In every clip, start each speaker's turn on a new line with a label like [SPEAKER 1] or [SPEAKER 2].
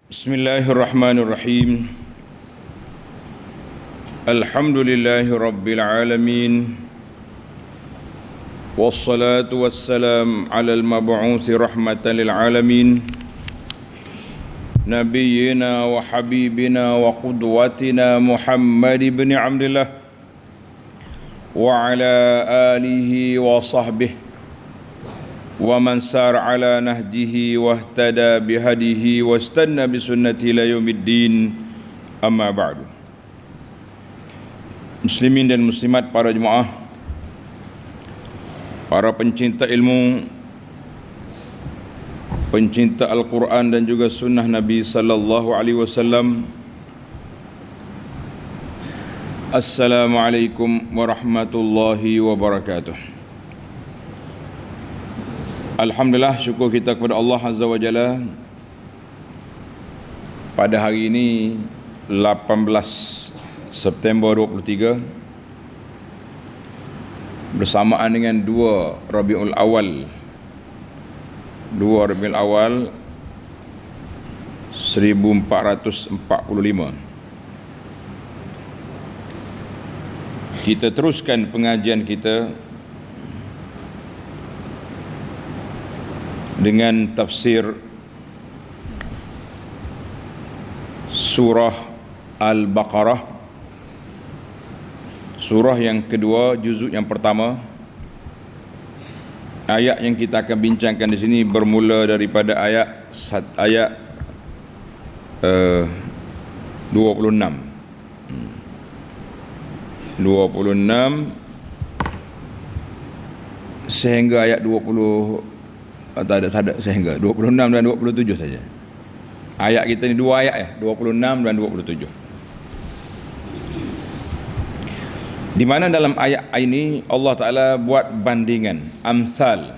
[SPEAKER 1] Bismillahirrahmanirrahim. Alhamdulillahi rabbil alamin. Wassalatu wassalam ala al-mab'uthi rahmatan lil alamin. Nabiyyina wa habibina wa qudwatina Muhammad ibn Abdullah wa ala alihi wa sahbihi wa man sar ala nahjihi wahtada bihadihi wastanna bisunnati ila yaumiddin, amma ba'du. Muslimin dan muslimat, para jemaah, para pencinta ilmu, pencinta Al-Quran dan juga sunnah Nabi sallallahu alaihi wasallam, Assalamualaikum warahmatullahi wabarakatuh. Alhamdulillah, syukur kita kepada Allah Azza wa Jalla. Pada hari ini 18 September 23 bersamaan dengan 2 Rabiul Awal 1445. Kita teruskan pengajian kita dengan tafsir surah Al-Baqarah, surah yang kedua, juzuk yang pertama. Ayat yang kita akan bincangkan di sini bermula daripada ayat 26 sehingga ayat 20, tak ada sehingga 26 dan 27 saja. Ayat kita ni 2 ayat ya, 26 dan 27. Di mana dalam ayat ini Allah Taala buat bandingan, amsal,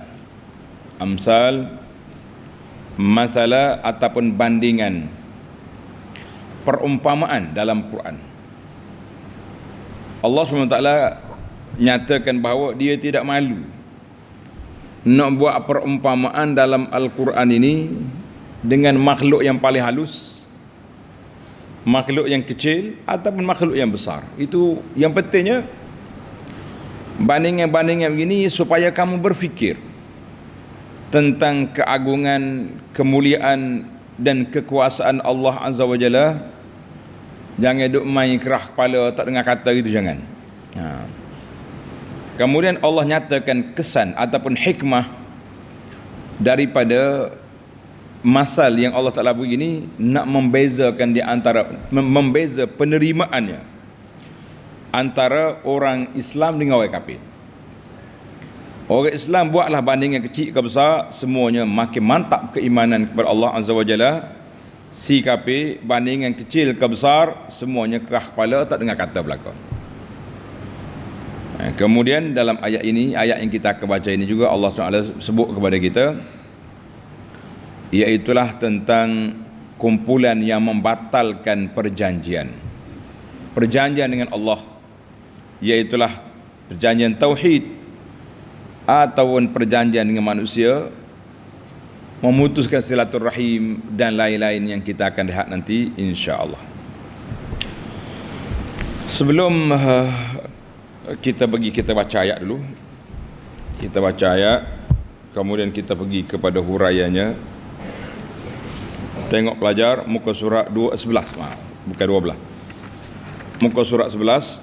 [SPEAKER 1] masalah ataupun bandingan, perumpamaan dalam Quran. Allah SWT nyatakan bahawa dia tidak malu nak buat perumpamaan dalam Al-Quran ini dengan makhluk yang paling halus, makhluk yang kecil ataupun makhluk yang besar. Itu yang pentingnya, bandingan-bandingan begini supaya kamu berfikir tentang keagungan, kemuliaan dan kekuasaan Allah Azza wa Jalla. Jangan duk main kerah kepala tak dengar kata gitu, jangan. Kemudian Allah nyatakan kesan ataupun hikmah daripada masal yang Allah Ta'ala begini, nak membezakan di antara, membeza penerimaannya antara orang Islam dengan orang kafir. Orang Islam buatlah bandingan kecil ke besar, semuanya makin mantap keimanan kepada Allah Azza wa Jalla. Si kafir bandingan kecil ke besar, semuanya kerah kepala tak dengar kata belaka. Kemudian dalam ayat ini, ayat yang kita akan baca ini juga Allah SWT sebut kepada kita, iaitulah tentang kumpulan yang membatalkan perjanjian dengan Allah, iaitulah perjanjian tauhid ataupun perjanjian dengan manusia, memutuskan silaturahim dan lain-lain yang kita akan lihat nanti insya-Allah. Sebelum kita baca ayat dulu. Kita baca ayat, kemudian kita pergi kepada huraiannya. Tengok pelajar muka surat 11, bukan 12. Muka surat 11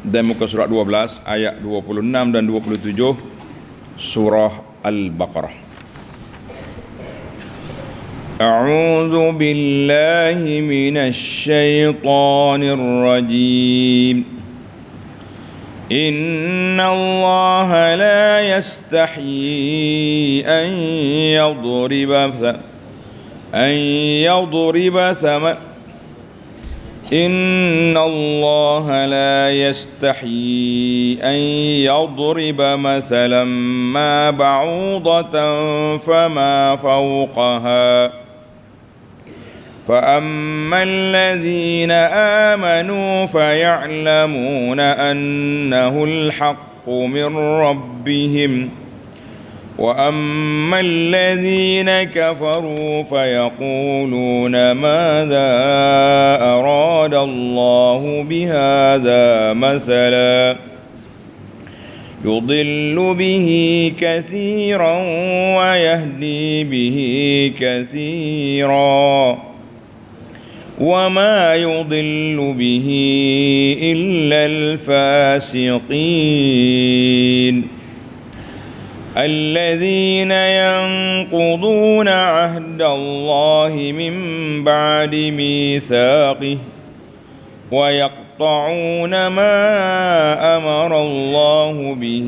[SPEAKER 1] dan muka surat 12 ayat 26 dan 27 surah Al-Baqarah. A'udzu billahi minasy syaithanir rajim. إن الله لا يستحيي أن يضرب إن الله لا يستحيي أن يضرب مثلا ما بعوضة فما فوقها فأما الذين آمنوا فيعلمون أنه الحق من ربهم وأما الذين كفروا فيقولون ماذا أراد الله بهذا مثلا يضل به كثيرا ويهدي به كثيرا وما يضل به إلا الفاسقين الذين ينقضون عهد الله من بعد ميثاقه ويقطعون ما أمر الله به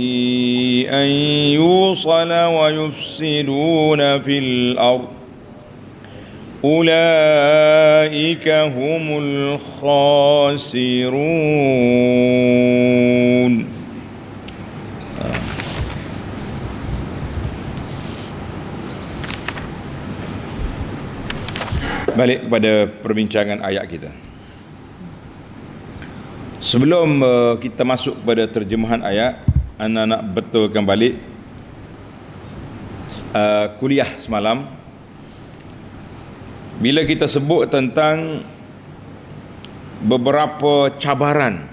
[SPEAKER 1] أن يوصل ويفسدون في الأرض أولئك هم الخاسرون. Balik kepada perbincangan ayat kita. Sebelum kita masuk pada terjemahan ayat, anda nak betulkan balik kuliah semalam. Bila kita sebut tentang beberapa cabaran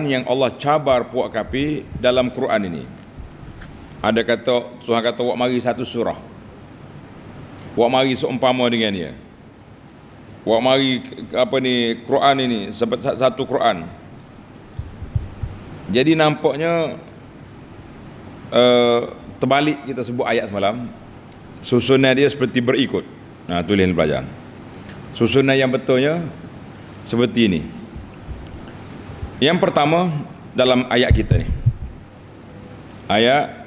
[SPEAKER 1] yang Allah cabar puak kafir dalam Quran ini. Ada kata, Tuhan kata, wak mari satu surah, wak mari seumpama dengan dia, wak mari Quran ini satu Quran. Jadi nampaknya terbalik kita sebut ayat semalam. Susunan dia seperti berikut. Tulis pelajaran. Susunan yang betulnya seperti ini. Yang pertama dalam ayat kita ni, ayat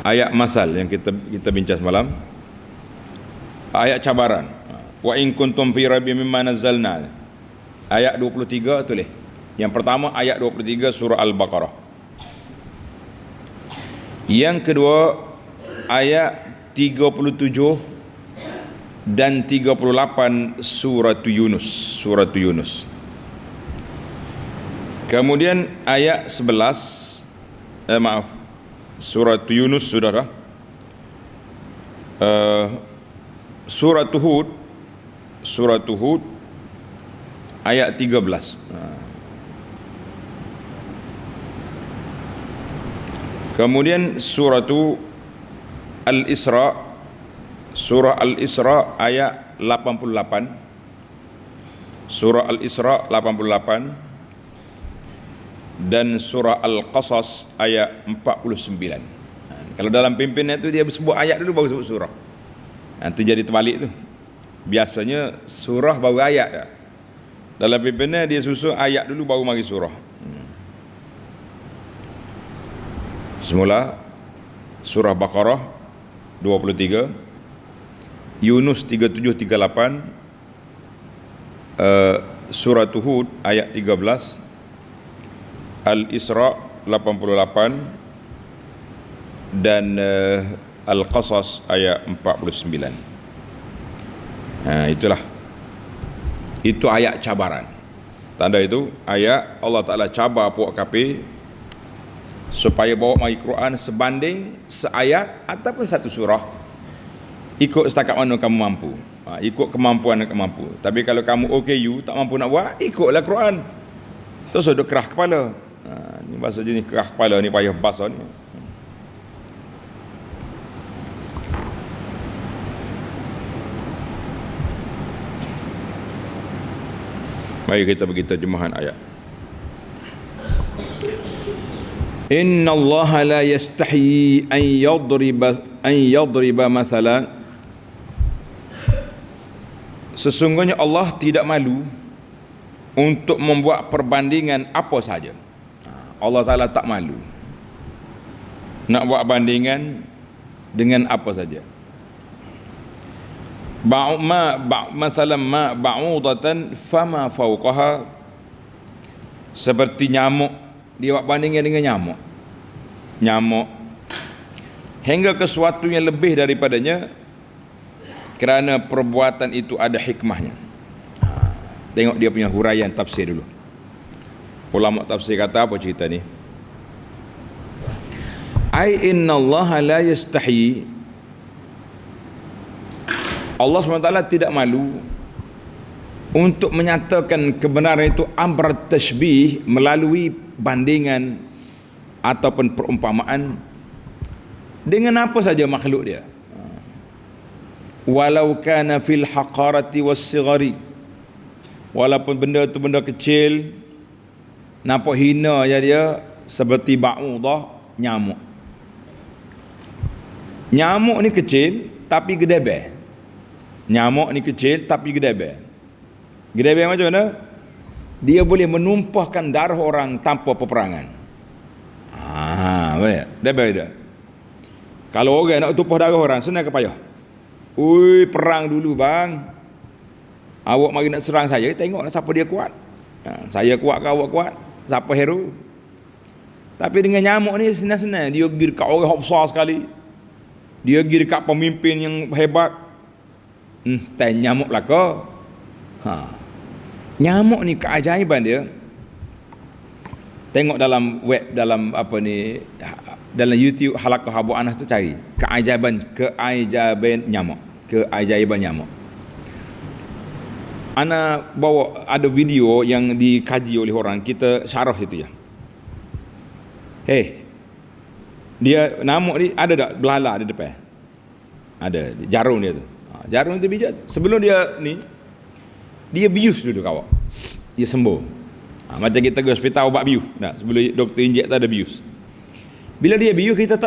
[SPEAKER 1] ayat masal yang kita bincang semalam, ayat cabaran. Wa in kuntum fi raibin mimma nazzalna, ayat 23 tulis. Yang pertama ayat 23 surah Al-Baqarah. Yang kedua ayat 37 dan 38 surah Yunus. Kemudian ayat 11 surah Yunus sudah dah. Surah Hud ayat 13. Kemudian surah Al-Isra, ayat 88. Surah Al-Isra 88 dan surah Al-Qasas ayat 49. Kalau dalam pimpinnya itu dia sebut ayat dulu baru sebut surah. Itu jadi terbalik tu. Biasanya surah baru ayat. Dalam pimpinnya dia susun ayat dulu baru mari surah. Semula surah Baqarah 23, Yunus 37-38, surah Hud ayat 13, Al-Isra 88 dan Al-Qasas ayat 49. Itulah. Itu ayat cabaran. Tanda itu ayat Allah Ta'ala cabar puak kafir supaya bawa mari Quran sebanding seayat ataupun satu surah, ikut setakat mana kamu mampu. Ikut kemampuan kamu mampu. Tapi kalau kamu OKU tak mampu nak buat, ikutlah Quran. Terus ada kerah kepala. Ni bahasa jenis kerah kepala ni payah bahasa ni. Mari kita pergi terjemahan ayat. Inna Allah la yastahi an yadriba mathalan. Sesungguhnya Allah tidak malu untuk membuat perbandingan apa saja. Allah Ta'ala tak malu nak buat bandingan dengan apa saja. Masalan ma ba'udatan fama fawqaha, seperti nyamuk, dia buat bandingan dengan nyamuk hingga ke sesuatu yang lebih daripadanya, kerana perbuatan itu ada hikmahnya. Tengok dia punya huraian tafsir dulu. Ulama tafsir kata apa cerita ni? Ai inna Allah la yastahi, Allah SWT tidak malu untuk menyatakan kebenaran itu amr tashbih melalui bandingan ataupun perumpamaan dengan apa saja makhluk dia, walau kana fil haqarati was sighari, walaupun benda tu benda kecil nampak hina ya dia, seperti ba'udah, nyamuk. Nyamuk ni kecil tapi gedebel. Nyamuk ni kecil tapi gedebel. Gedebel macam mana? Dia boleh menumpahkan darah orang tanpa peperangan. Gedebel dia. Kalau orang nak tumpah darah orang, senang ke payah? Ui, perang dulu bang. Awak mari nak serang saya, tengoklah siapa dia kuat. Saya kuat ke awak kuat? Siapa hero? Tapi dengan nyamuk ni senang-senang. Dia pergi dekat orang yang besar sekali. Dia pergi dekat pemimpin yang hebat. Nyamuk lah ke? Nyamuk ni keajaiban dia. Tengok dalam web, dalam apa ni, dalam YouTube Halaqah Abu Anas tu cari keajaiban nyamuk. Keajaiban nyamuk. Ana bawa ada video yang dikaji oleh orang, kita syarah itu ya. Dia nyamuk ni ada tak belala di depan? Ada, jarum dia tu. Jarum tu bijak. Sebelum dia ni, dia bius dulu kawak. Dia sembuh. Macam kita ke hospital ubat bius. Nah, sebelum doktor injek tu ada bius. Bila dia bius, kita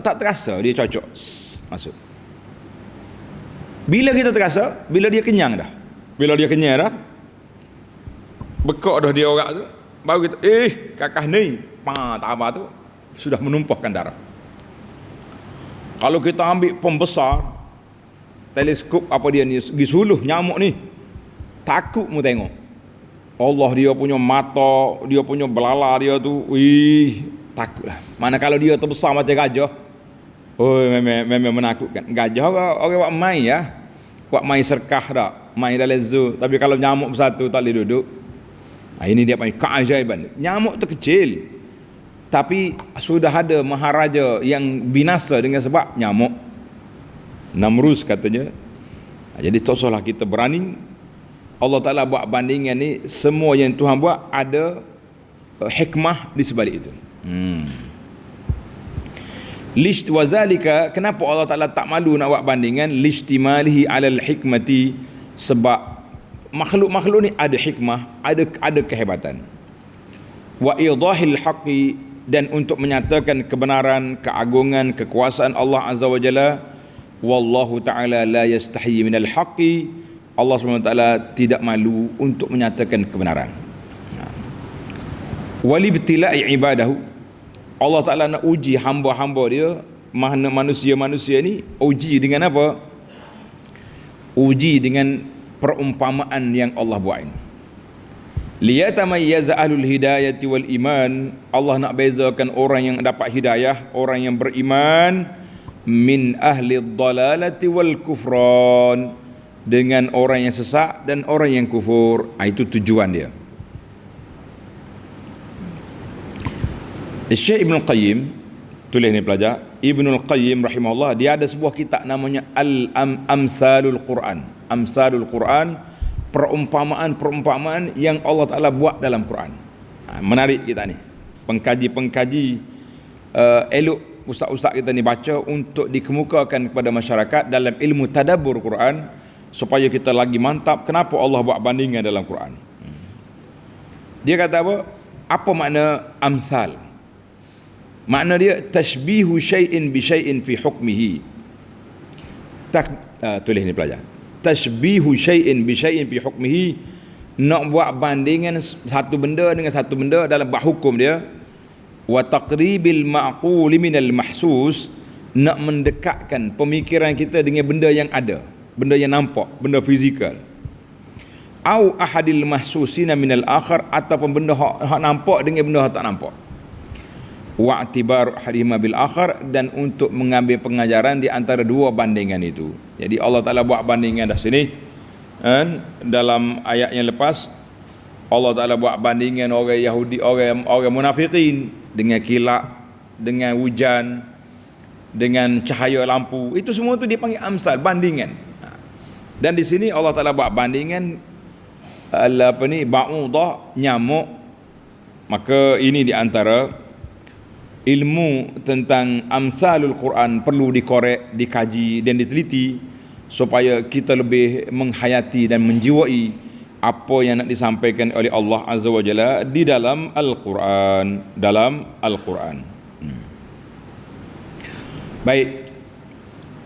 [SPEAKER 1] tak terasa dia cocok. Masuk. Bila kita terasa, bila dia kenyang dah. Bila dia kenyang dah, bekak dah dia orang tu, baru kita, kakak ni, tak apa tu, sudah menumpahkan darah. Kalau kita ambil pembesar, teleskop apa dia ni, pergi suluh nyamuk ni, takut mu tengok. Allah, dia punya mata, dia punya belala dia tu, takutlah. Mana kalau dia terbesar macam gajah, memang menakutkan. Gajah orang buat main ya, buat main serkah dah, main dalam zoo. Tapi kalau nyamuk bersatu tak boleh duduk. Ini dia panggil keajaiban. Nyamuk tu kecil, tapi sudah ada maharaja yang binasa dengan sebab nyamuk. Namrus katanya. Jadi tak usahlah kita berani. Allah Ta'ala buat bandingan ni, semua yang Tuhan buat ada hikmah di sebalik itu. Lisht wazalika, kenapa Allah Ta'ala tak malu nak buat bandingan? Lishtimalihi alal hikmati, sebab makhluk-makhluk ni ada hikmah, ada kehebatan. Wa idahil haqqi, dan untuk menyatakan kebenaran, keagungan, kekuasaan Allah Azza wa Jalla. Wallahu ta'ala la yastahi minal haqqi, Allah SWT tidak malu untuk menyatakan kebenaran. Walibtila'i ibadahu, Allah Ta'ala nak uji hamba-hamba dia, mana manusia-manusia ni, uji dengan apa? Uji dengan perumpamaan yang Allah buat ini. Liyatamayyaza ahlul hidayati wal iman, Allah nak bezakan orang yang dapat hidayah, orang yang beriman, min ahli dhalalati wal kufran, dengan orang yang sesat dan orang yang kufur. Itu tujuan dia. Syekh Ibn Qayyim, tulis ni pelajar, Ibn Qayyim rahimahullah, dia ada sebuah kitab namanya Amsalul Quran. Amsalul Quran, perumpamaan-perumpamaan yang Allah Ta'ala buat dalam Quran. Menarik kita ni. Pengkaji-pengkaji elok ustaz-ustaz kita ni baca untuk dikemukakan kepada masyarakat dalam ilmu tadabbur Quran, supaya kita lagi mantap kenapa Allah buat bandingan dalam Quran. Dia kata apa? Apa makna amsal? Makna dia tashbihu syai'in bi syai'in fi hukmihi. Tulis ni pelajar. Tashbihu syai'in bi syai'in fi hukmihi, nak buat bandingan satu benda dengan satu benda dalam bab hukum dia. Wa taqribil ma'qul minal mahsus, nak mendekatkan pemikiran kita dengan benda yang ada, benda yang nampak, benda fizikal. Au ahadil mahsusina minal akhar, ataupun benda hak nampak dengan benda hak tak nampak. Wa i'tibar harima bil akhar, dan untuk mengambil pengajaran di antara dua bandingan itu. Jadi Allah Ta'ala buat bandingan dah sini, dalam ayat yang lepas Allah Ta'ala buat bandingan orang Yahudi, orang munafikin dengan kilat, dengan hujan, dengan cahaya lampu. Itu semua tu dipanggil amsal, bandingan. Dan di sini Allah Ta'ala buat bandingan ba'udah, nyamuk. Maka ini di antara ilmu tentang amsalul Quran perlu dikorek, dikaji dan diteliti supaya kita lebih menghayati dan menjiwai apa yang nak disampaikan oleh Allah Azza wa Jalla di dalam Al-Quran, Baik,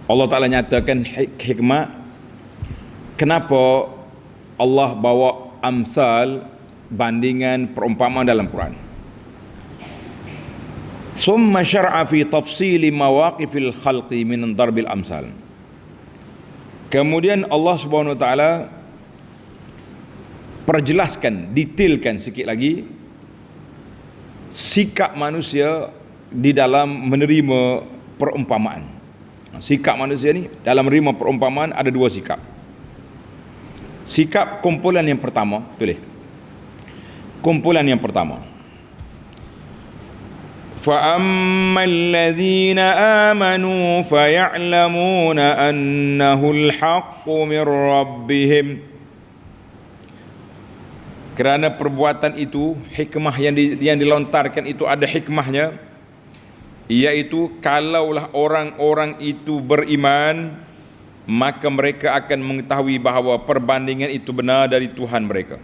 [SPEAKER 1] Allah Ta'ala nyatakan hikmah kenapa Allah bawa amsal, bandingan, perumpamaan dalam Quran. Summa syar'a fi tafsili mawaqifil khalqi min darbil amsal. Kemudian Allah Subhanahu wa Ta'ala perjelaskan, detailkan sikit lagi sikap manusia di dalam menerima perumpamaan. Sikap manusia ni dalam menerima perumpamaan ada dua sikap. Sikap kumpulan yang pertama, tulis. Kumpulan yang pertama. Fa ammal ladzina amanu faya'lamuna annahu al-haqqu min rabbihim. Kerana perbuatan itu, hikmah yang dilontarkan itu ada hikmahnya, iaitu kalaulah orang-orang itu beriman, maka mereka akan mengetahui bahawa perbandingan itu benar dari Tuhan mereka.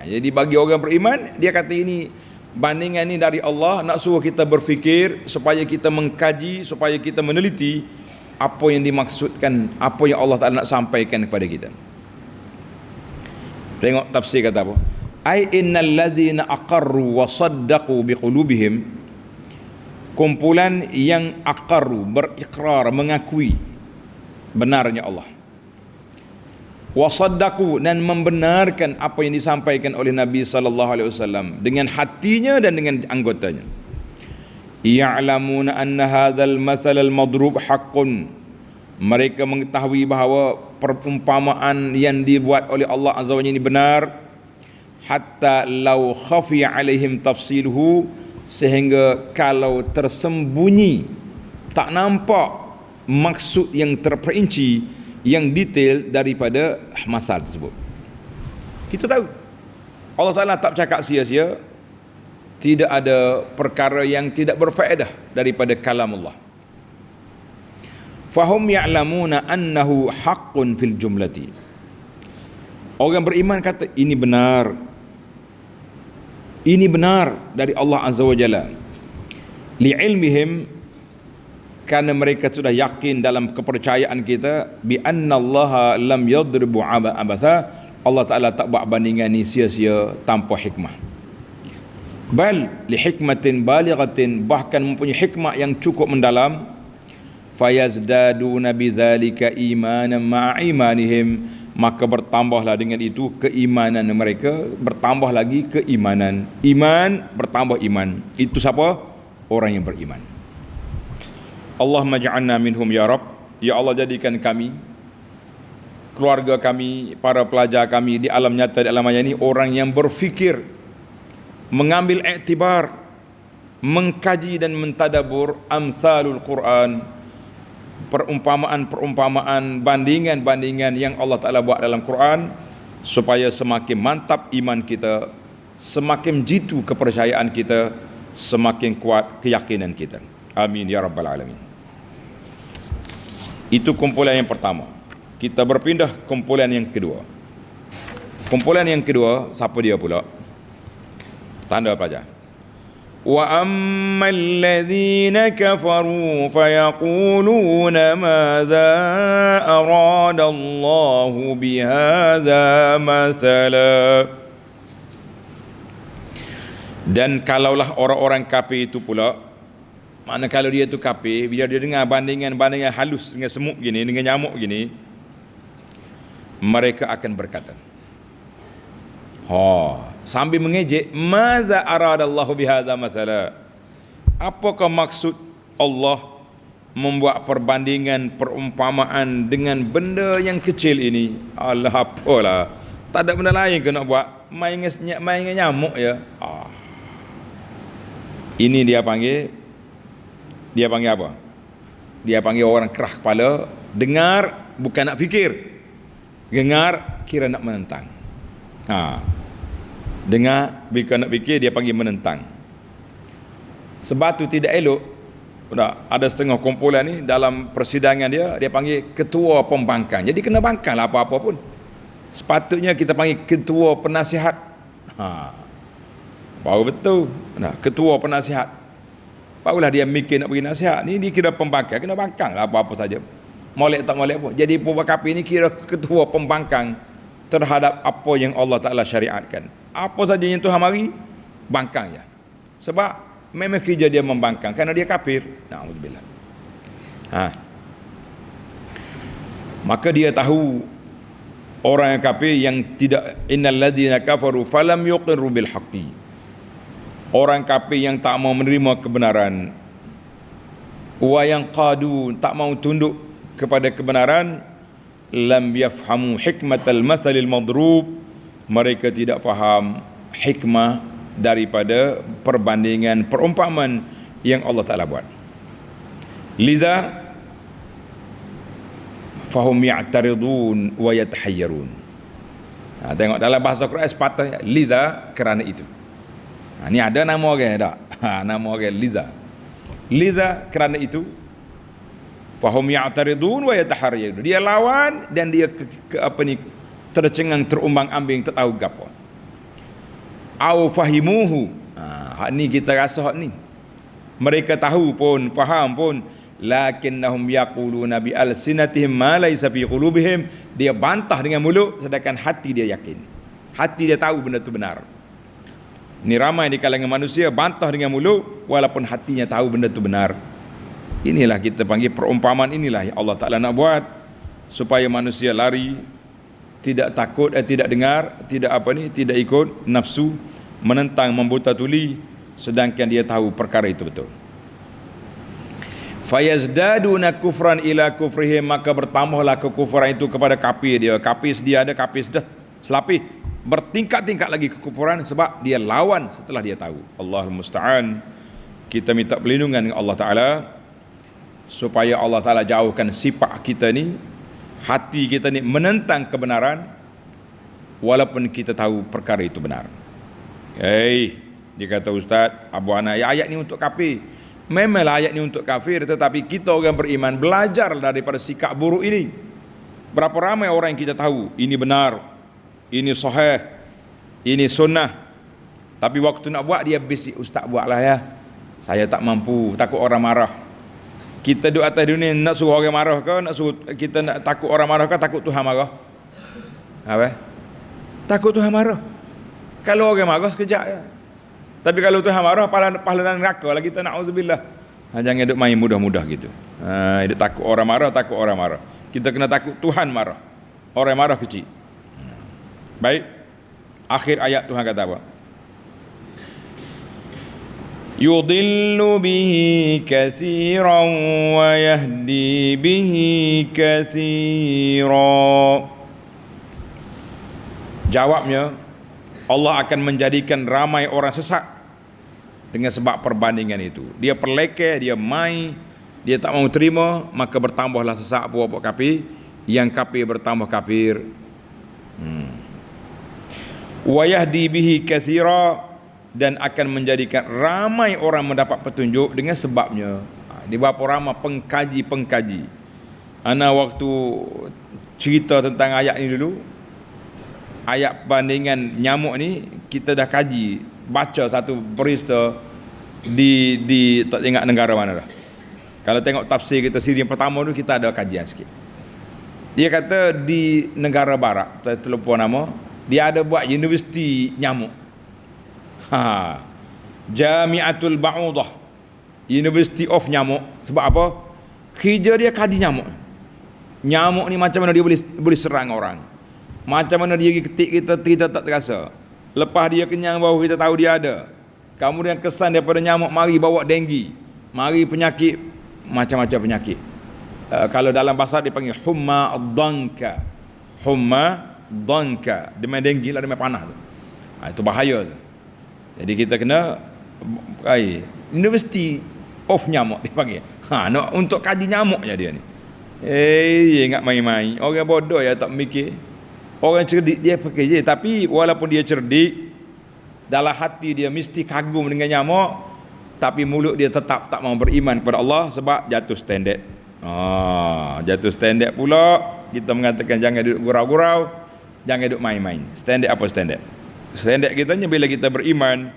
[SPEAKER 1] Jadi bagi orang beriman, dia kata ini bandingan ini dari Allah, nak suruh kita berfikir supaya kita mengkaji, supaya kita meneliti apa yang dimaksudkan, apa yang Allah Ta'ala nak sampaikan kepada kita. Tengok tafsir kata apa? Ai innal ladzina aqarru wa saddaqu biqulubihim, kumpulan yang aqarru, berikrar, mengakui benarnya Allah, wa saddaqu, dan membenarkan apa yang disampaikan oleh Nabi sallallahu alaihi wasallam dengan hatinya dan dengan anggotanya. Ya'lamuna anna hadzal mathal al-madrub haqqun, mereka mengetahui bahawa perumpamaan yang dibuat oleh Allah Azza wa Jalla ini benar. Hatta law khafiya alaihim tafsiluhu, sehingga kalau tersembunyi, tak nampak maksud yang terperinci, yang detail daripada masal tersebut. Kita tahu Allah Ta'ala tak bercakap sia-sia, tidak ada perkara yang tidak berfaedah daripada kalam Allah. Fahum ya'lamuna annahu haqqun fil jumlati. Orang beriman kata ini benar, ini benar dari Allah Azza wa Jalla. Li'ilmihim, karena mereka sudah yakin dalam kepercayaan kita, bi annallaha lam yadribu abasa, Allah Ta'ala tak buat bandingan ni sia-sia tanpa hikmah. Bal li hikmatin balighatin, bahkan mempunyai hikmah yang cukup mendalam. Fayazdaduna bidzalika imanan ma'a imanihim, maka bertambahlah dengan itu keimanan mereka, bertambah lagi keimanan. Iman bertambah iman. Itu siapa? Orang yang beriman. Allahumma ja'alna minhum ya Rabb. Ya Allah, jadikan kami, keluarga kami, para pelajar kami di alam nyata, di alam maya ini, orang yang berfikir, mengambil iktibar, mengkaji dan mentadabur amsalul Quran, perumpamaan-perumpamaan, bandingan-bandingan yang Allah Ta'ala buat dalam Quran, supaya semakin mantap iman kita, semakin jitu kepercayaan kita, semakin kuat keyakinan kita. Amin ya Rabbal Alamin. Itu kumpulan yang pertama. Kita berpindah kumpulan yang kedua. Kumpulan yang kedua, siapa dia pula? Tanda pelajar. Wa ammal ladzina kafaru fayaquluna madza arada Allahu bihadza masala. Dan kalaulah orang-orang kafir itu pula, makna kalau dia tu kafir, bila dia dengar bandingan-bandingan halus dengan semut gini, dengan nyamuk gini, mereka akan berkata, sambil mengejek, maza aradallahu bihadza masala, apakah maksud Allah membuat perbandingan, perumpamaan dengan benda yang kecil ini? Allah, apalah, tak ada benda lain ke nak buat, main dengan nyamuk ya. Ini dia panggil apa? Dia panggil orang kerah kepala, dengar bukan nak fikir. Dengar kira nak menentang. Dengar bukan nak fikir, dia panggil menentang. Sebab tu tidak elok. Ada setengah kumpulan ni dalam persidangan dia panggil ketua pembangkang. Jadi kena bangkang lah apa-apa pun. Sepatutnya kita panggil ketua penasihat. Baru betul. Ketua penasihat. Barulah dia mikir nak bagi nasihat. Ni dia kira pembangkang, kena bangkang lah apa-apa saja. Molek tak molek pun. Jadi PKP ni kira ketua pembangkang terhadap apa yang Allah Ta'ala syariatkan. Apa saja yang Tuhan mari, bangkang ya. Sebab memang kerja dia membangkang kerana dia kafir. Na'udzubillah. Maka dia tahu orang yang kafir yang tidak, innal ladzina kafaru falam yuqirru bil haqqi. Orang kafir yang tak mau menerima kebenaran, wa yang qadu, tak mau tunduk kepada kebenaran, lam yafhamu hikmatal mathalil madrub, mereka tidak faham hikmah daripada perbandingan perumpamaan yang Allah Ta'ala buat. Liza fahum ya'taridun wa yatahayyarun. Tengok dalam bahasa Quran sepatutnya liza, kerana itu. Ni ada nama orang tak? Nama orang liza. Liza, kerana itu. Fahum ya'taridun wa yatahayyarun. Dia lawan dan dia tercengang, terumbang-ambing, tak tahu gapo. Au fahimuhu. Hak ni kita rasa hak ni. Mereka tahu pun, faham pun, lakinnahum yaquluna bi alsinatihim ma laysa fi qulubihim. Dia bantah dengan mulut sedangkan hati dia yakin. Hati dia tahu benda tu benar. Ni ramai di kalangan manusia bantah dengan mulut walaupun hatinya tahu benda tu benar. Inilah kita panggil perumpamaan, inilah yang Allah Ta'ala nak buat supaya manusia lari, tidak takut, tidak dengar, tidak ikut nafsu, menentang, membuta tuli, sedangkan dia tahu perkara itu betul. Fayazdaduna kufran ila kufrihim, maka bertambahlah kekufuran itu kepada kafir dia. Kafir sedia ada, kafir sudah selapih, bertingkat-tingkat lagi kekufuran sebab dia lawan setelah dia tahu. Allahul musta'an. Kita minta perlindungan dengan Allah Ta'ala supaya Allah Ta'ala jauhkan sifat kita ni, hati kita ni menentang kebenaran walaupun kita tahu perkara itu benar. Dia kata Ustaz Abu Ana, ayat ni untuk kafir. Memanglah ayat ni untuk kafir, tetapi kita orang beriman belajar daripada sikap buruk ini. Berapa ramai orang yang kita tahu ini benar, ini sahih, ini sunnah, tapi waktu nak buat dia bisik, Ustaz buatlah ya, saya tak mampu, takut orang marah. Kita duduk atas dunia nak suruh orang marah ke, nak suruh kita nak takut orang marah ke, takut Tuhan marah? Takut Tuhan marah. Kalau orang marah sekejap ya. Tapi kalau Tuhan marah, pahala neraka lah kita, na'udzubillah. Jangan duduk main mudah-mudah gitu. Duduk takut orang marah, takut orang marah. Kita kena takut Tuhan marah. Orang marah kecil. Baik. Akhir ayat Tuhan kata apa? Yudillu bihi katsiran wa yahdi bihi katsira. Jawabnya, Allah akan menjadikan ramai orang sesat dengan sebab perbandingan itu. Dia perlekeh, dia mai, dia tak mau terima, maka bertambahlah sesat puak-puak kafir, yang kafir bertambah kafir. Wa yahdi bihi katsira, dan akan menjadikan ramai orang mendapat petunjuk dengan sebabnya. Di beberapa ramai pengkaji. Ana waktu cerita tentang ayat ni dulu, ayat bandingan nyamuk ni kita dah kaji, baca satu berita di tak ingat negara mana dah. Kalau tengok tafsir kita siri yang pertama tu, kita ada kajian sikit. Dia kata di negara barat, saya terlupa nama, dia ada buat universiti nyamuk. Jami'atul Ba'udah, University of Nyamuk. Sebab apa? Kerja dia kaji nyamuk. Nyamuk ni macam mana dia boleh serang orang, macam mana dia ketik kita tak terasa. Lepas dia kenyang baru kita tahu dia ada. Kemudian kesan daripada nyamuk mari bawa denggi, mari penyakit, macam-macam penyakit. Kalau dalam bahasa dia panggil humma dhanka. Humma dhanka, demam denggi lah, demam panah tu. Itu bahaya tu. Jadi kita kena university of nyamuk dia panggil. Nak untuk kaji nyamuknya dia ni. Dia ingat main-main. Orang bodoh ya tak mikir. Orang cerdik dia pakai je, tapi walaupun dia cerdik, dalam hati dia mesti kagum dengan nyamuk, tapi mulut dia tetap tak mau beriman kepada Allah sebab jatuh standard. Jatuh standard pula. Kita mengatakan jangan duduk gurau-gurau, jangan duduk main-main. Standard apa standard? Standard kita ni bila kita beriman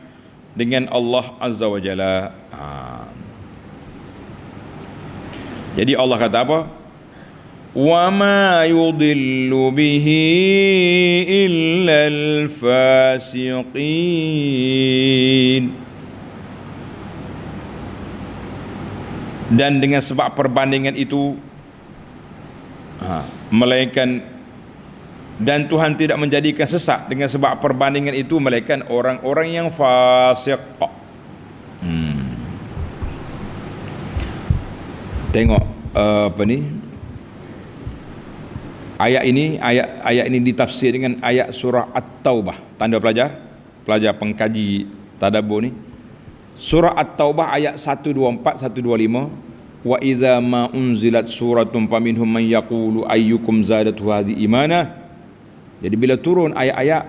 [SPEAKER 1] dengan Allah Azza wa Jalla. Jadi Allah kata apa? Wa ma yudillu bihi illa al-fasiqin. Dan dengan sebab perbandingan itu melainkan, dan Tuhan tidak menjadikan sesat dengan sebab perbandingan itu melainkan orang-orang yang fasik. Tengok apa ni? Ayat ini ditafsir dengan ayat surah At-Taubah. Tanda pelajar pengkaji tadabbur ni. Surah At-Taubah ayat 124 125. Wa idza ma unzilat suratun faminhum man yaqulu ayyukum zadatu hadhihi imana. Jadi bila turun ayat-ayat,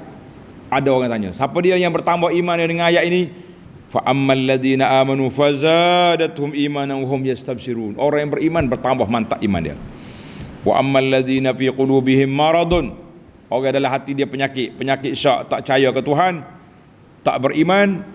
[SPEAKER 1] ada orang tanya, siapa dia yang bertambah iman dengan ayat ini? Fa ammal ladzina amanu fazadatuhum imanan wa hum yastabshirun. Orang yang beriman bertambah mantap iman dia. Wa ammal ladzina fi qulubihim maradun. Orang dalam hati dia penyakit syak, tak percaya ke Tuhan, tak beriman.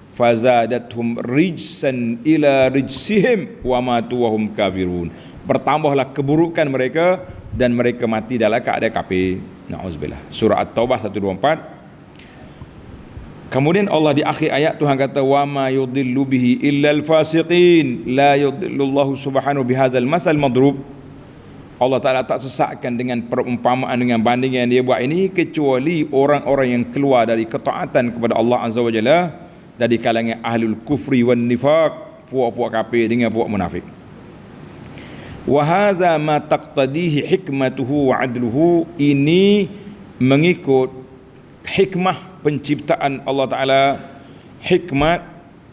[SPEAKER 1] Fazadatuhum rijsan ila rijsihim wa matu wa hum kafirun. Bertambahlah keburukan mereka dan mereka mati dalam keadaan kafir. Na'udzubillah. Surah At-Taubah 124. Kemudian Allah di akhir ayat Tuhan kata wa ma yudillu bihi illal fasiqin la yudillullahu subhanahu bihadzal masal madrub. Allah Ta'ala tak sesatkan dengan perumpamaan, dengan bandingan yang dia buat ini, kecuali orang-orang yang keluar dari ketaatan kepada Allah Azza wa Jalla dari kalangan ahlul kufri wan nifaq, puak-puak kafir dengan puak munafik. Wa hadza ma taqtadihi hikmatuhu wa adluhu. Ini mengikut hikmah penciptaan Allah Ta'ala, hikmat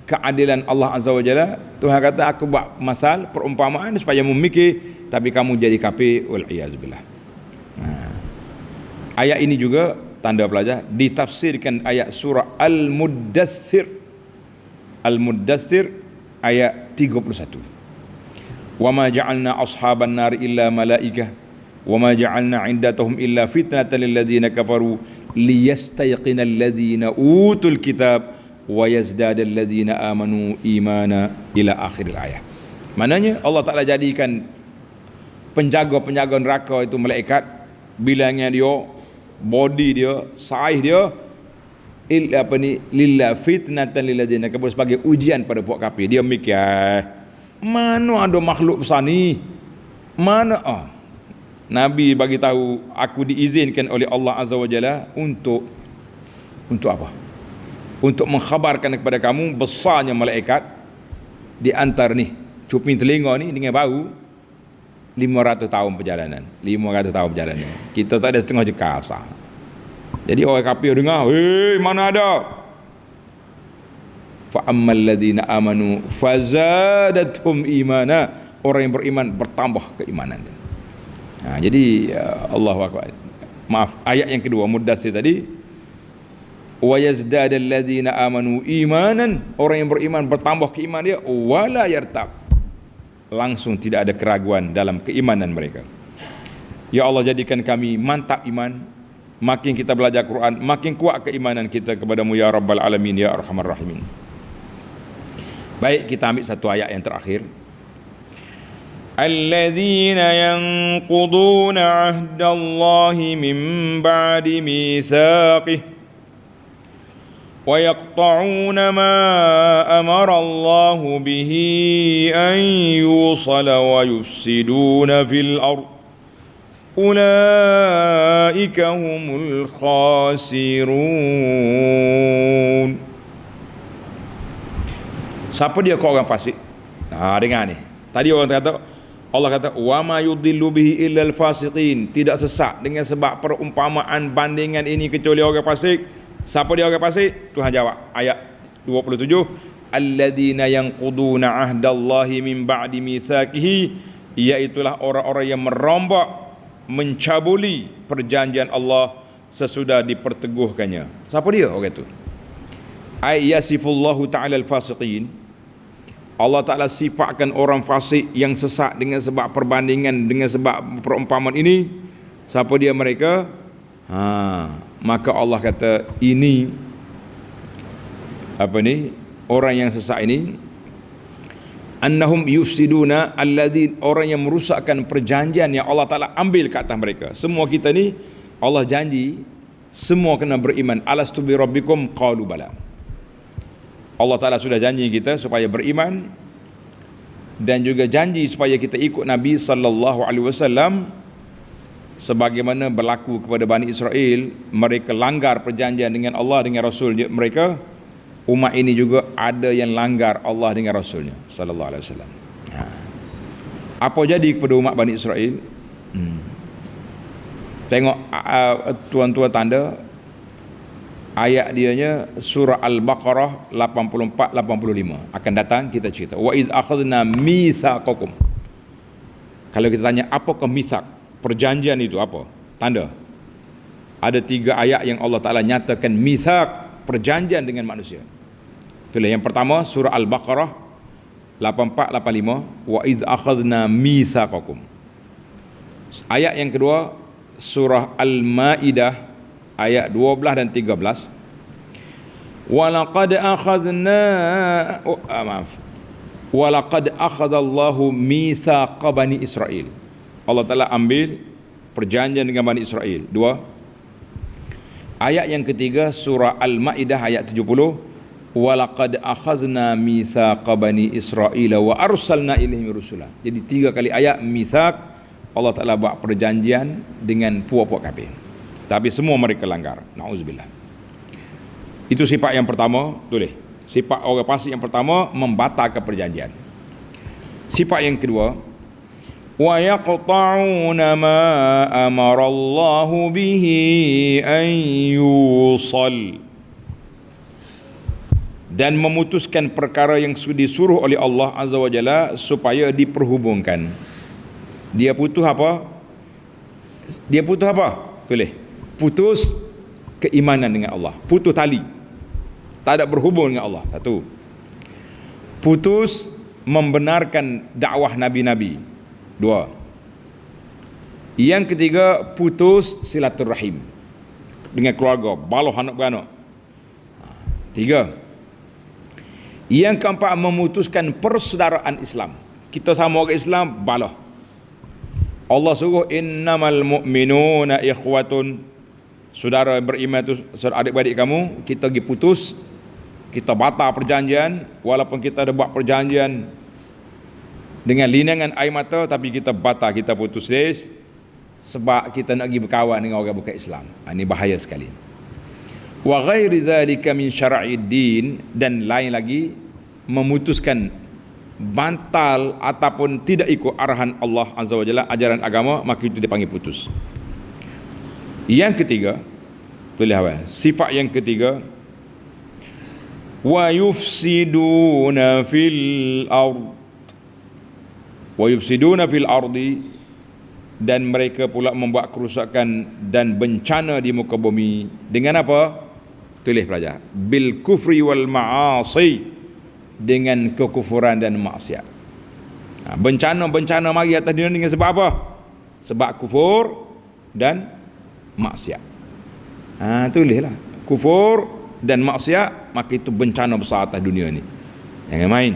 [SPEAKER 1] keadilan Allah Azza wa Jalla. Tuhan kata aku buat masal perumpamaan supaya memikir, tapi kamu jadi kafir, wal iyaz billah. Ayat ini juga tanda pelajar ditafsirkan ayat surah Al-Muddathir ayat 31. Wa ma ja'alna ashaban nar illa malaikah wa ma ja'alna 'indatahum illa fitnatan lil ladzina kafaru liyastayqina alladhina utul kitab wa yazdada alladhina amanu imana ila akhir ayat. Maknanya Allah Ta'ala jadikan penjaga neraka itu malaikat, bilangnya dia, body dia, saiz dia, lillah fitnatan lil ladzina kafaru, sebagai ujian pada puak kafir. Dia mikir, mana ada makhluk besar ni? Mana? Nabi bagi tahu, aku diizinkan oleh Allah Azza wa Jalla untuk apa? Untuk mengkhabarkan kepada kamu besarnya malaikat di antara ni, cuping telinga ni dengan bau 500 tahun perjalanan. Kita tak ada setengah jengkal sah. Jadi orang kafir dengar, mana ada? Fa ammal ladzina amanu fazadathum imana. Orang yang beriman bertambah keimanan. Jadi Allahu akbar. Maaf, ayat yang kedua Muddatsir tadi, wa yazdadal ladzina amanu imanan. Orang yang beriman bertambah keimanan dia, wala yartab. Langsung tidak ada keraguan dalam keimanan mereka. Ya Allah, jadikan kami mantap iman. Makin kita belajar Quran, makin kuat keimanan kita kepadamu ya Rabbal Alamin ya Arhamar Rahimin. Baik, kita ambil satu ayat yang terakhir. Alladzina yanquduna 'ahdallahi min ba'di mitsaqih wa yaqta'una ma amara Allahu bihi an yusala wa yufsiduna fil ardh ulaika humul khasirun. Siapa dia kau orang fasik? Dengar ni. Tadi orang kata, Allah kata wa ma yudillu bihi illal fasiqin, tidak sesat dengan sebab perumpamaan bandingan ini kecuali orang fasik. Siapa dia orang fasik? Tuhan jawab ayat 27, alladzina yanquduna ahdallahi min ba'di mitsaqihi, iaitulah orang-orang yang merombak, mencabuli perjanjian Allah sesudah diperteguhkannya. Siapa dia orang itu? Ay yasifullahu ta'ala al-fasiqin, Allah Ta'ala sifatkan orang fasik yang sesat dengan sebab perbandingan, dengan sebab perumpamaan ini. Siapa dia mereka? Maka Allah kata ini orang yang sesat ini, annahum yufsiduna alladhi, orang yang merusakkan perjanjian yang Allah Ta'ala ambil ke atas mereka. Semua kita ni Allah janji semua kena beriman. Alastu bi rabbikum qalu bala. Allah Ta'ala sudah janji kita supaya beriman, dan juga janji supaya kita ikut Nabi sallallahu alaihi wasallam sebagaimana berlaku kepada Bani Israel. Mereka langgar perjanjian dengan Allah, dengan Rasul mereka. Umat ini juga ada yang langgar Allah dengan Rasulnya sallallahu alaihi wasallam. Apa jadi kepada umat Bani Israel? Tengok tuan-tuan tanda ayat dianya surah Al-Baqarah 84-85 akan datang kita cerita. Wa iz akhadna mitsaqakum. Kalau kita tanya apakah mitsak, perjanjian itu apa? Tanda. Ada 3 ayat yang Allah Ta'ala nyatakan mitsak, perjanjian dengan manusia. Itulah yang pertama surah Al-Baqarah 84-85, wa iz akhadna mitsaqakum. Ayat yang kedua surah Al-Maidah ayat 12 dan 13, walaqad akhadallahu mitsaqa bani Israil. Allah Ta'ala ambil perjanjian dengan Bani Israel. 2. Ayat yang ketiga surah Al-Maidah ayat 70, walaqad akhadna mitsaqa bani Israil wa arsalna ilaihim rusula. Jadi 3 kali ayat mitsaq, Allah Ta'ala buat perjanjian dengan puak-puak kafir, tapi semua mereka langgar. Na'udzubillah. Itu sifat yang pertama. Tulis, sifat orang fasik yang pertama, membatalkan perjanjian. Sifat yang kedua, wa yaqta'una ma amarallahu bihi an yusal, dan memutuskan perkara yang disuruh oleh Allah Azza wa Jalla supaya diperhubungkan. Dia putus apa? Tulis, putus keimanan dengan Allah, putus tali, tak ada berhubung dengan Allah. 1. Putus membenarkan dakwah nabi-nabi. 2. Yang ketiga, putus silaturahim dengan keluarga, baloh anak beranak. 3. Yang keempat, memutuskan persaudaraan Islam. Kita sama orang Islam, baloh. Allah suruh innamal mu'minuna ikhwatun, saudara beriman itu saudara adik-beradik kamu. Kita pergi putus, kita batal perjanjian, walaupun kita ada buat perjanjian dengan linangan air mata, tapi kita batal, kita putus sebab kita nak pergi berkawan dengan orang bukan Islam. Ini bahaya sekali. Wa ghairi dzalika min syara'id din, dan lain lagi memutuskan bantal ataupun tidak ikut arahan Allah Azza wa Jalla, ajaran agama, maka itu dipanggil putus. Yang ketiga, tulis apa? Sifat yang ketiga, wa yufsiduna fil ard, wa yufsiduna fil ardi, dan mereka pula membuat kerusakan dan bencana di muka bumi. Dengan apa? Tulis pelajar, bil kufri wal ma'asi, dengan kekufuran dan maksiat. Bencana-bencana mari atas dunia dengan sebab apa? Sebab kufur dan maksiat. Tulislah, kufur dan maksiat, maka itu bencana besar atas dunia ni. Jangan main.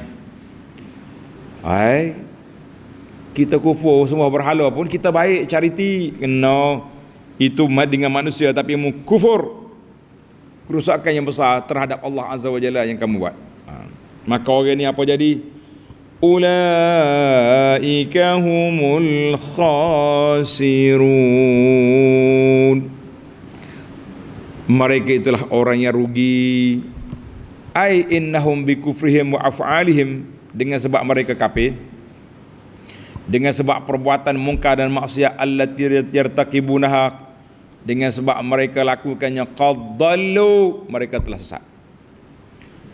[SPEAKER 1] Kita kufur semua berhala pun kita baik, charity, kena itu dengan manusia, tapi kufur, kerusakan yang besar terhadap Allah Azza wa Jalla yang kamu buat. Maka orang ni apa jadi? Ulaika humul khasirun, mereka itulah orang yang rugi. Ai innahum bi kufrihim wa af'alihim, dengan sebab mereka kafir, dengan sebab perbuatan mungkar dan maksiat allati yartaqibunaha, dengan sebab mereka lakukannya qadallu, mereka telah sesat.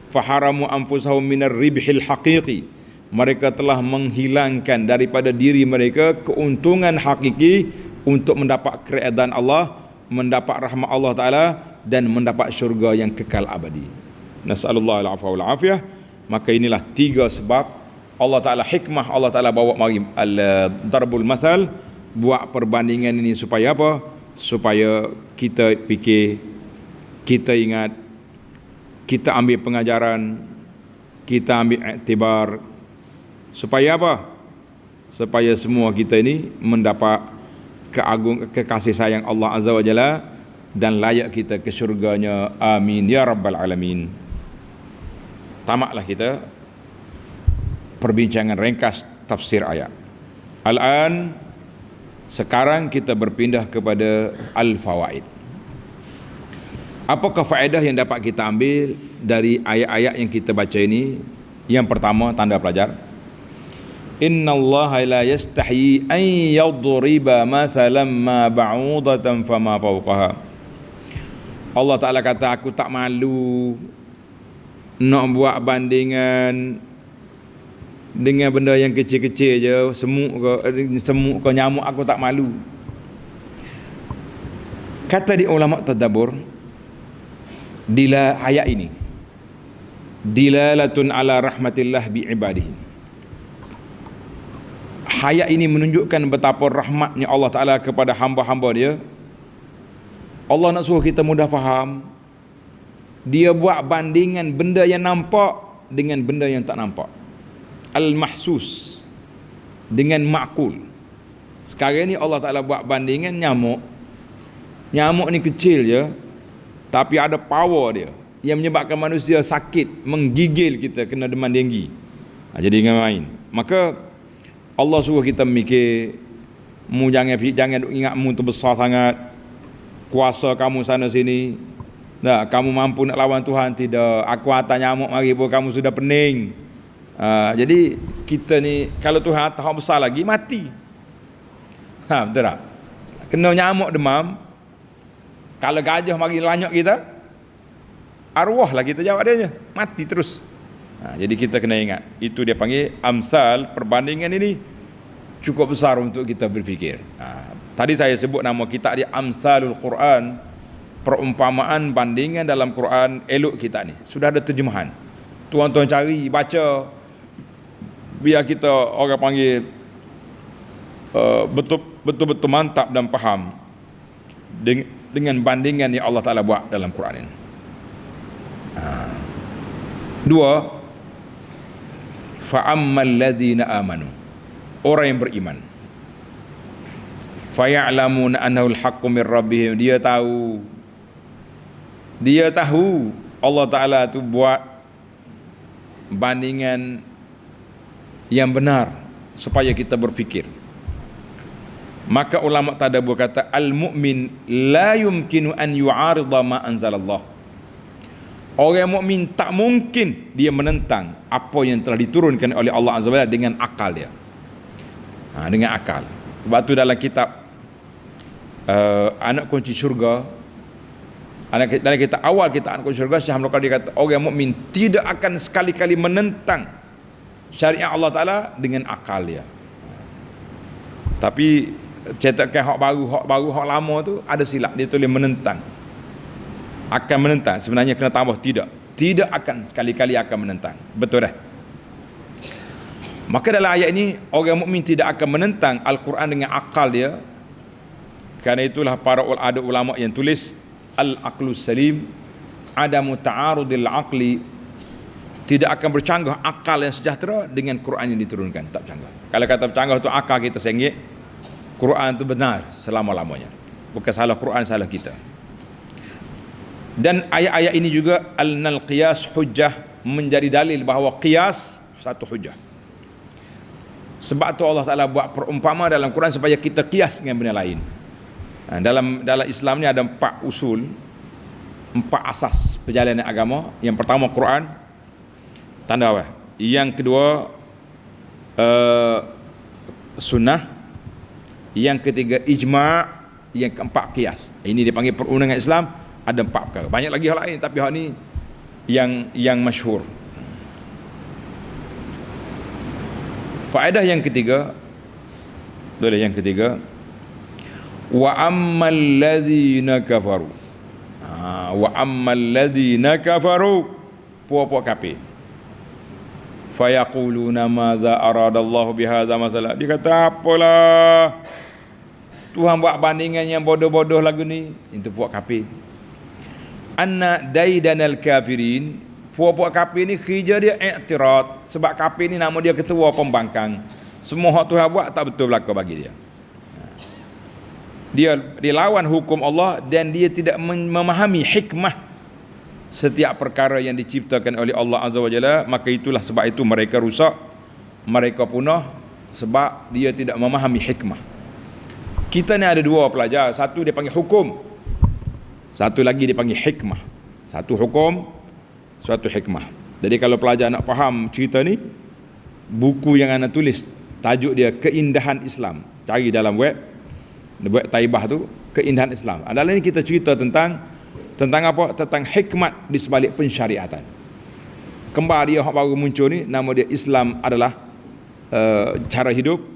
[SPEAKER 1] Faharamu anfusahum minar ribhil haqiqi, mereka telah menghilangkan daripada diri mereka keuntungan hakiki untuk mendapat keredaan Allah, mendapat rahmat Allah Ta'ala, dan mendapat syurga yang kekal abadi. Nas'alullah al-afwa wal afiyah. Maka inilah 3 sebab Allah Ta'ala, hikmah Allah Ta'ala bawa mari al-darbul masal, buat perbandingan ini supaya apa? Supaya kita fikir, kita ingat, kita ambil pengajaran, kita ambil iktibar. Supaya apa? Supaya semua kita ini mendapat kekasih sayang Allah Azza wa Jalla dan layak kita ke syurganya. Amin ya rabbal alamin. Tamatlah kita perbincangan ringkas tafsir ayat. Al-an, sekarang kita berpindah kepada al-fawaid. Apakah faedah yang dapat kita ambil dari ayat-ayat yang kita baca ini? Yang pertama, tanda pelajar, innallaha la yastahi an yadriba mathalan ma ba'udatan fama fawqaha. Allah Ta'ala kata, aku tak malu nak buat bandingan dengan benda yang kecil-kecil je, semut ke nyamuk, aku tak malu. Kata di ulama tadabbur, dila ayat ini dilalatun ala rahmatillah bi ibadihi. Ayat ini menunjukkan betapa rahmatnya Allah Ta'ala kepada hamba-hamba dia. Allah nak suruh kita mudah faham. Dia buat bandingan benda yang nampak dengan benda yang tak nampak. Al-mahsus dengan ma'kul. Sekarang ni Allah Ta'ala buat bandingan nyamuk. Nyamuk ni kecil je, tapi ada power dia yang menyebabkan manusia sakit, menggigil kita, kena demam denggi. Jadi jangan main. Maka Allah suruh kita mikir, mu jangan ingat mu tu besar sangat, kuasa kamu sana sini. Tak, kamu mampu nak lawan Tuhan? Tidak. Aku hantar nyamuk mari pun kamu sudah pening. Jadi kita ni kalau Tuhan hantar besar lagi, mati. Betul tak? Kena nyamuk demam. Kalau gajah mari lanyok kita, arwah lah kita jawab dia je, mati terus. Jadi kita kena ingat, itu dia panggil amsal. Perbandingan ini cukup besar untuk kita berfikir. Tadi saya sebut nama kitab dia Amsalul Quran, perumpamaan bandingan dalam Quran. Elok kita ni sudah ada terjemahan, tuan-tuan cari baca, biar kita orang panggil betul-betul mantap dan faham dengan bandingan yang Allah Ta'ala buat dalam Quran ini. 2, fa'ammal ladzina amanu, orang yang beriman, faya'lamuna annahu al-haqqu min rabbihim, dia tahu Allah Ta'ala tu buat bandingan yang benar supaya kita berfikir. Maka ulama tadabbur kata, al-mu'min la yumkinu an yu'arida ma anzalallah. Orang mukmin tak mungkin dia menentang apa yang telah diturunkan oleh Allah Azza wa Jalla dengan akal dia. Dengan akal. Sebab tu dalam kitab Anak Kunci Syurga, dalam kitab awal kita Anak Kunci Syurga, Syekh Hamid Al-Qadiri kata, orang mukmin tidak akan sekali-kali menentang syariat Allah Ta'ala dengan akal dia. Tapi cetakan hak baru, hak lama tu ada silap, dia tulis menentang. Akan menentang, sebenarnya kena tambah tidak akan sekali-kali akan menentang. Betul dah. Maka dalam ayat ini, orang mukmin tidak akan menentang Al-Quran dengan akal dia. Kerana itulah ada ulama yang tulis al-aqlus salim adamu ta'arudil aqli, tidak akan bercanggah akal yang sejahtera dengan Quran yang diturunkan. Tak bercanggah. Kalau kata bercanggah tu akal kita senggit, Quran tu benar selama-lamanya. Bukan salah Quran, salah kita. Dan ayat-ayat ini juga al-nal qiyas hujjah, menjadi dalil bahawa qiyas satu hujjah. Sebab tu Allah Ta'ala buat perumpama dalam Quran supaya kita qiyas dengan benda lain. Dalam Islam ni ada 4 usul, 4 asas perjalanan agama. Yang pertama Quran, tanda apa? Yang kedua sunnah. Yang ketiga ijma'. Yang keempat qiyas. Ini dipanggil perundangan Islam, ada 4 perkara. Banyak lagi hal lain tapi hal ni yang masyhur. Faedah yang ketiga, wa ammal ladzina kafaru. Wa ammal ladzina kafaru, puak-puak kafir. Fayaquluna maza aradallahu bihadza masalah. Dia kata apalah Tuhan buat bandingan yang bodoh-bodoh lagu ni. Itu puak kafir. Anna daidanal kafirin, puak-puak kafir ni kerja dia i'tirad. Sebab kafir ni nama dia ketua pembangkang. Semua hak Tuhan buat tak betul berlaku bagi dia. Dia lawan hukum Allah dan dia tidak memahami hikmah setiap perkara yang diciptakan oleh Allah Azza wa Jalla. Maka itulah sebab itu mereka rusak, mereka punah, sebab dia tidak memahami hikmah. Kita ni ada 2 pelajar, satu dia panggil hukum, satu lagi dia panggil hikmah. Satu hukum, satu hikmah. Jadi kalau pelajar nak faham cerita ni, buku yang anda tulis tajuk dia Keindahan Islam, cari dalam web Taibah tu, Keindahan Islam. Dalam ni kita cerita tentang apa? Tentang hikmat di sebalik pensyariatan. Kembar dia hak baru muncul ni, nama dia Islam adalah cara hidup.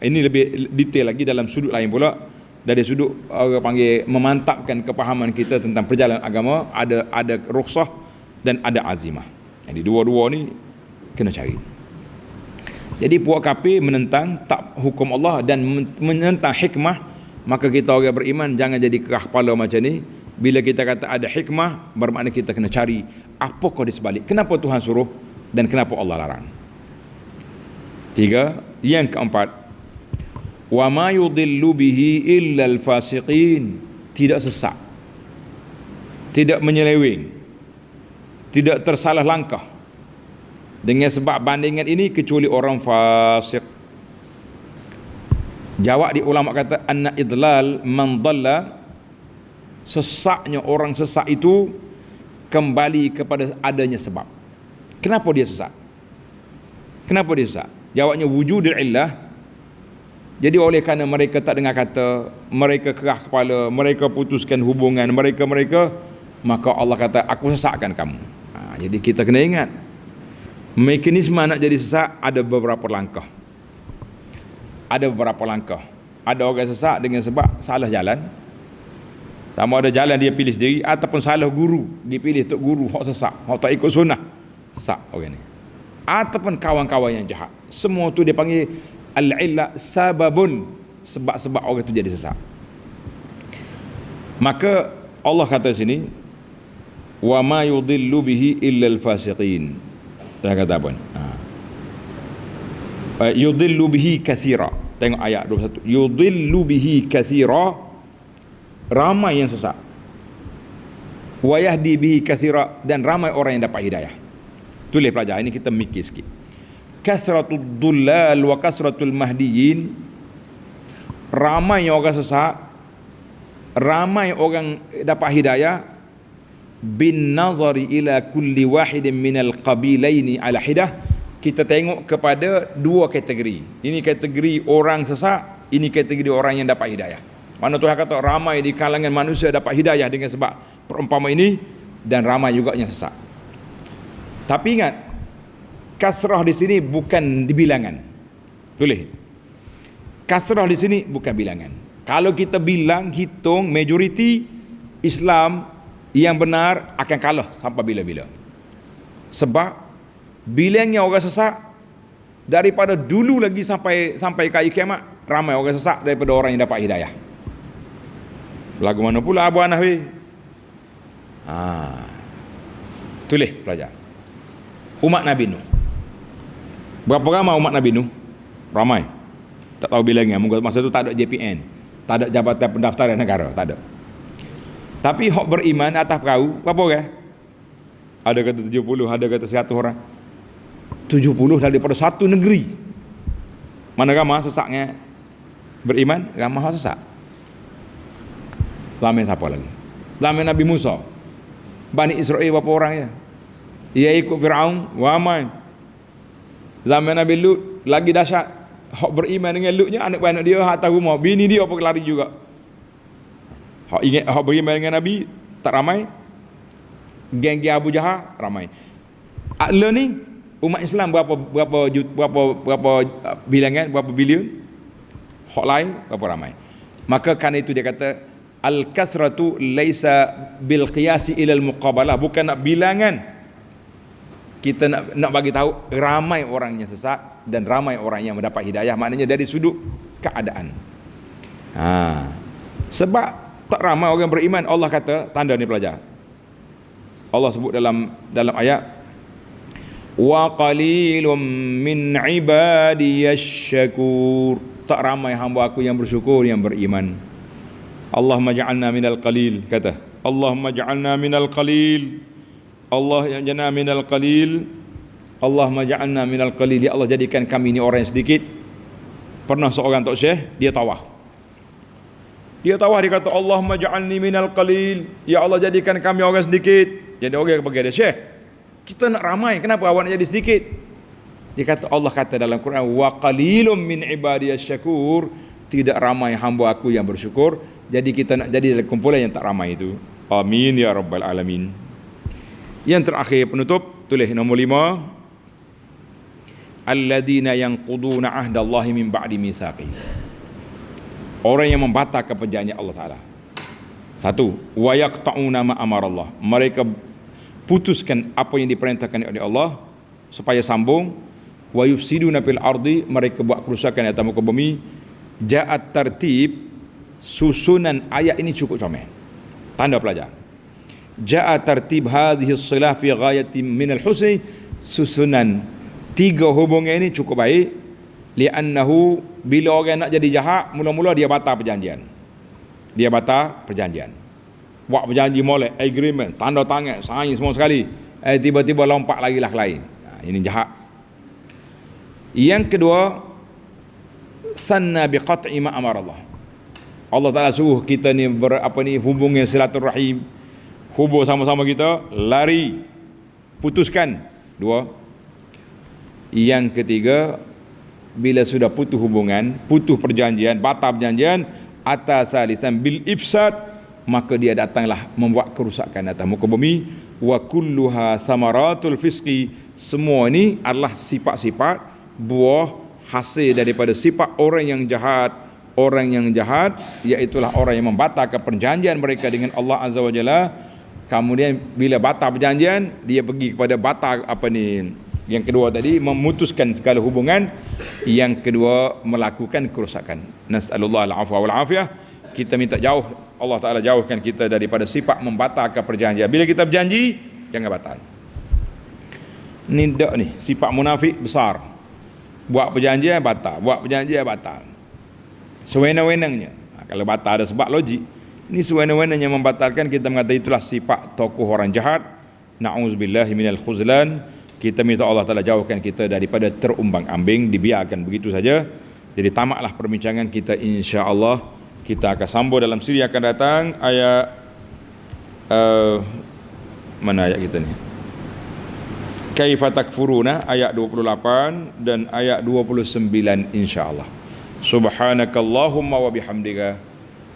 [SPEAKER 1] Ini lebih detail lagi dalam sudut lain pula, dari sudut orang panggil memantapkan kepahaman kita tentang perjalanan agama. Ada rukhsah dan ada azimah. Jadi dua-dua ni kena cari. Jadi puak kafir menentang tak hukum Allah dan menentang hikmah. Maka kita orang beriman jangan jadi kerah kepala macam ni. Bila kita kata ada hikmah, bermakna kita kena cari apakah di sebalik, kenapa Tuhan suruh dan kenapa Allah larang. 3, yang keempat, wa ma yudillu bihi illa al-fasiqin, tidak sesat, tidak menyeleweng, tidak tersalah langkah dengan sebab bandingan ini kecuali orang fasik. Jawab di ulama kata anna idlal man dalla, sesaknya orang sesat itu kembali kepada adanya sebab. Kenapa dia sesat? Kenapa dia sesat? Jawabnya wujudul illah. Jadi oleh kerana mereka tak dengar kata, mereka kerah kepala, mereka putuskan hubungan mereka, maka Allah kata aku sesatkan kamu. Jadi kita kena ingat, mekanisme nak jadi sesat ada beberapa langkah. Ada beberapa langkah. Ada orang sesat dengan sebab salah jalan. Sama ada jalan dia pilih sendiri ataupun salah guru, dia pilih tok guru hak sesat, hak tak ikut sunnah, sesat orang ni. Ataupun kawan-kawan yang jahat. Semua tu dia panggil al-illah sababun, sebab-sebab orang tu jadi sesat. Maka Allah kata sini wa ma yudillu bihi illa al-fasiqin. Dia kata apa ni? Yudillu bihi katsira. Tengok ayat 21. Yudillu bihi katsira, ramai yang sesat. Wa yahdi bihi katsira, dan ramai orang yang dapat hidayah. Tulis pelajar, ini kita mikir sikit. Kasratud dullal wa kasratul mahdiyin, ramai orang sesat, ramai orang dapat hidayah. Bin nazari ila kulli wahidin minal qabilaini ala hidah, kita tengok kepada 2 kategori. Ini kategori orang sesat, ini kategori orang yang dapat hidayah. Mana Tuhan kata ramai di kalangan manusia dapat hidayah dengan sebab perumpamaan ini, dan ramai juga yang sesat. Tapi ingat, kasrah di sini bukan di bilangan. Tulis. Kasrah di sini bukan bilangan. Kalau kita bilang, hitung majoriti Islam yang benar akan kalah sampai bila-bila. Sebab bilangnya orang sesat daripada dulu lagi sampai ke akhir kiamat, ramai orang sesat daripada orang yang dapat hidayah. Lagu mana pula Abu Hanafi? Tulis pelajar. Umat Nabi Nuh. Berapa ramai umat Nabi Nuh? Ramai. Tak tahu bilangnya. Masa tu tak ada JPN, tak ada Jabatan Pendaftaran Negara, tak ada. Tapi hak beriman atas perahu berapa orang? Ada kata 70, ada kata 100 orang. 70 daripada satu negeri. Mana ramai sesatnya beriman, ramai sesat. Zaman siapa lagi? Zaman Nabi Musa. Bani Israel berapa orang ya? Ia ikut Firaun, ramai. Zaman Nabi Lut lagi dahsyat. Hak beriman dengan Lutnya, anak-anak dia hak atas rumah, bini dia apa lari juga. Hak beriman dengan Nabi tak ramai. Geng-geng Abu Jahal ramai. Akla ni umat Islam berapa bilangan, berapa bilion? Hak lain berapa ramai? Maka kerana itu dia kata al-kasratu laisa bil qiyasi ila al-muqabalah, bukan nak bilangan. Kita nak bagi tahu ramai orang yang sesat dan ramai orang yang mendapat hidayah, maknanya dari sudut keadaan. Sebab tak ramai orang beriman, Allah kata, tanda ni pelajar. Allah sebut dalam ayat, wa qalilum min ibadiyash syakur, tak ramai hamba aku yang bersyukur, yang beriman. Allahumma ja'alna minal qalil, kata Allahumma ja'alna minal qalil, Allah yang jana minal qalil, Allahumma ja'alna minal qalil, ya Allah jadikan kami ni orang yang sedikit. Pernah seorang tok syekh, dia tawah, dia kata Allahumma ja'alni minal qalil, ya Allah jadikan kami orang sedikit. Jadi orang bagi dia, syekh kita nak ramai, kenapa awak nak jadi sedikit? Dia kata, Allah kata dalam Quran, wa qalilum min ibadiyash syakur, tidak ramai hamba aku yang bersyukur. Jadi kita nak jadi dalam kumpulan yang tak ramai itu. Amin ya rabbal alamin. Yang terakhir penutup, tulis nombor 5, alladina yanquduna ahdallahi min ba'di mitsaqi, orang yang membatalkan perjanjian Allah Taala. 1, wa yaqta'una ma amarallah, mereka putuskan apa yang diperintahkan oleh Allah supaya sambung. Wa yufsiduna fil ardi, mereka buat kerusakan di atas muka bumi. Ja'at tartib, susunan ayat ini cukup comel. Tanda pelajar. Ja'at tartib hadhihi as-silah fi ghayatin min al-husni, susunan 3 hubungan ini cukup baik. Li'annahu, bila orang nak jadi jahat, mula-mula dia batal perjanjian. Buat perjanji molek, agreement, tanda tangan, sign semua sekali. Tiba-tiba lompat lagi lah ke lain. Ini jahat. Yang kedua, sanna biqat'i ma amara Allah. Allah Taala suruh kita ni hubungan silaturahim, hubung sama-sama kita, lari, putuskan. 2. Yang ketiga, bila sudah putus hubungan, putus perjanjian, batal perjanjian, atas lisan bil ifsad, maka dia datanglah membuat kerusakan atas muka bumi. Wa kulluha samaratul fisqi, semua ini adalah sifat-sifat buah hasil daripada sifat orang yang jahat. Orang yang jahat iaitulah orang yang membatalkan perjanjian mereka dengan Allah Azza wa Jalla. Kemudian bila batal perjanjian, dia pergi kepada batal yang kedua tadi, memutuskan segala hubungan. Yang kedua, melakukan kerosakan. Nas'alullah al-afwa wal afiyah. Kita minta jauh, Allah Ta'ala jauhkan kita daripada sifat membatalkan perjanjian. Bila kita berjanji, jangan batal. Ni dak ni sifat munafik besar. Buat perjanjian batal, sewenang-wenangnya. Kalau batal ada sebab logik. Ini sewenang-wenangnya membatalkan, kita mengatakan itulah sifat tokoh orang jahat. Na'udzubillahi minal khuzlan. Kita minta Allah Ta'ala jauhkan kita daripada terumbang-ambing, dibiarkan begitu saja. Jadi tamatlah perbincangan kita, insya-Allah. Kita akan sambung dalam siri akan datang ayat mana ayat kita ni? Kaifa takfuruna, ayat 28 dan ayat 29, insya-Allah. Subhanakallahumma wa bihamdika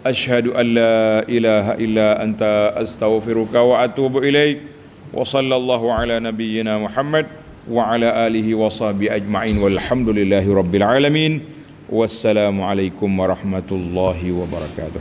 [SPEAKER 1] asyhadu an la ilaha illa anta astaghfiruka wa atubu ilaik. Wa sallallahu ala nabiyyina Muhammad wa ala alihi wa sahbihi ajma'in walhamdulillahi rabbil alamin. Wassalamu alaikum warahmatullahi wabarakatuh.